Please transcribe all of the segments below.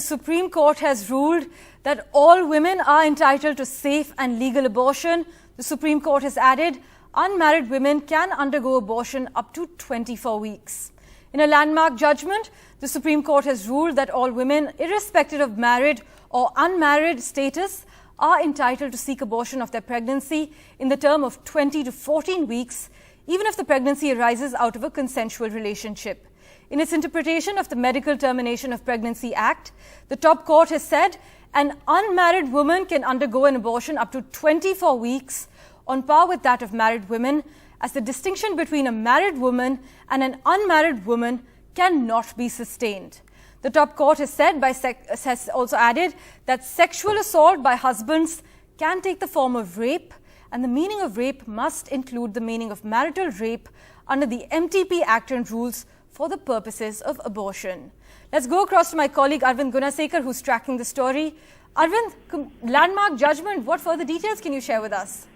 Supreme Court has ruled that all women are entitled to safe and legal abortion. The Supreme Court has added unmarried women can undergo abortion up to 24 weeks. In a landmark judgment, the Supreme Court has ruled that all women, irrespective of married or unmarried status, are entitled to seek abortion of their pregnancy in the term of 20 to 14 weeks, even if the pregnancy arises out of a consensual relationship. In its interpretation of the Medical Termination of Pregnancy Act, the top court has said an unmarried woman can undergo an abortion up to 24 weeks, on par with that of married women, as the distinction between a married woman and an unmarried woman cannot be sustained. The top court has said has also added that sexual assault by husbands can take the form of rape, and the meaning of rape must include the meaning of marital rape under the MTP Act and rules for the purposes of abortion. Let's go across to my colleague Arvind Gunasekar, who's tracking the story. Arvind, landmark judgment, what further details can you share with us?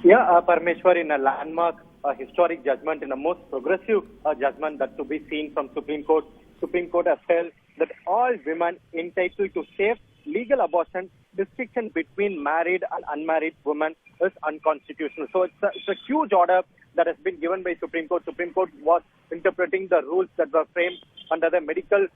Yeah, Parameshwar, in a landmark historic judgment, in a most progressive judgment that to be seen from Supreme Court has held that all women entitled to safe legal abortion, distinction between married and unmarried women is unconstitutional. So it's a huge order that has been given by Supreme Court. Supreme Court was interpreting the rules that were framed under the Medical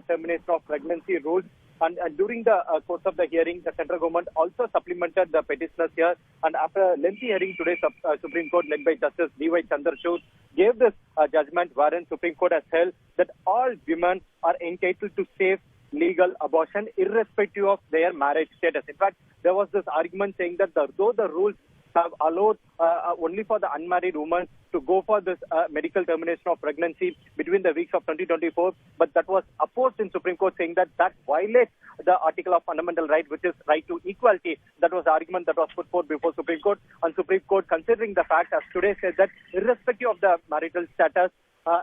Termination of Pregnancy rules. And during the course of the hearing, the central government also supplemented the petitioners here. And after a lengthy hearing today, Supreme Court, led by Justice D.Y. Chandrachud, gave this judgment wherein Supreme Court has held that all women are entitled to safe legal abortion irrespective of their marriage status. In fact, there was this argument saying that though the rules have allowed only for the unmarried woman to go for this medical termination of pregnancy between the weeks of 2024, but that was opposed in Supreme Court, saying that violates the article of fundamental right, which is right to equality. That was the argument that was put forth before Supreme Court. And Supreme Court, considering the fact, as today said, that irrespective of the marital status,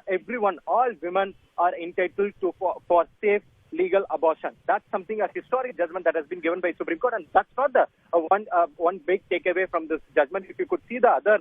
everyone, all women are entitled to for safe legal abortion. That's something, a historic judgment that has been given by Supreme Court, and that's not the one big takeaway from this judgment. If you could see the other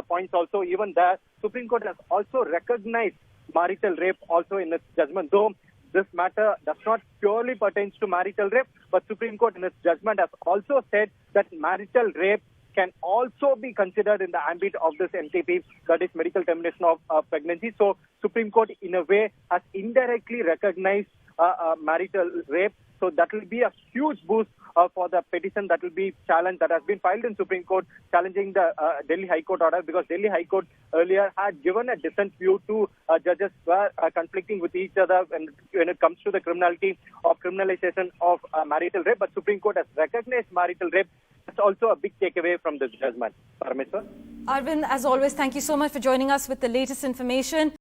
points also, even there, Supreme Court has also recognized marital rape also in its judgment. Though this matter does not purely pertain to marital rape, but Supreme Court in its judgment has also said that marital rape can also be considered in the ambit of this NTP, that is medical termination of pregnancy. So Supreme Court in a way has indirectly recognized marital rape. So that will be a huge boost for the petition that will be challenged, that has been filed in Supreme Court, challenging the Delhi High Court order, because Delhi High Court earlier had given a dissent view to judges were conflicting with each other when it comes to the criminality of criminalization of marital rape. But Supreme Court has recognized marital rape. That's also a big takeaway from this judgment. Parameshwar. Arvind, as always, thank you so much for joining us with the latest information.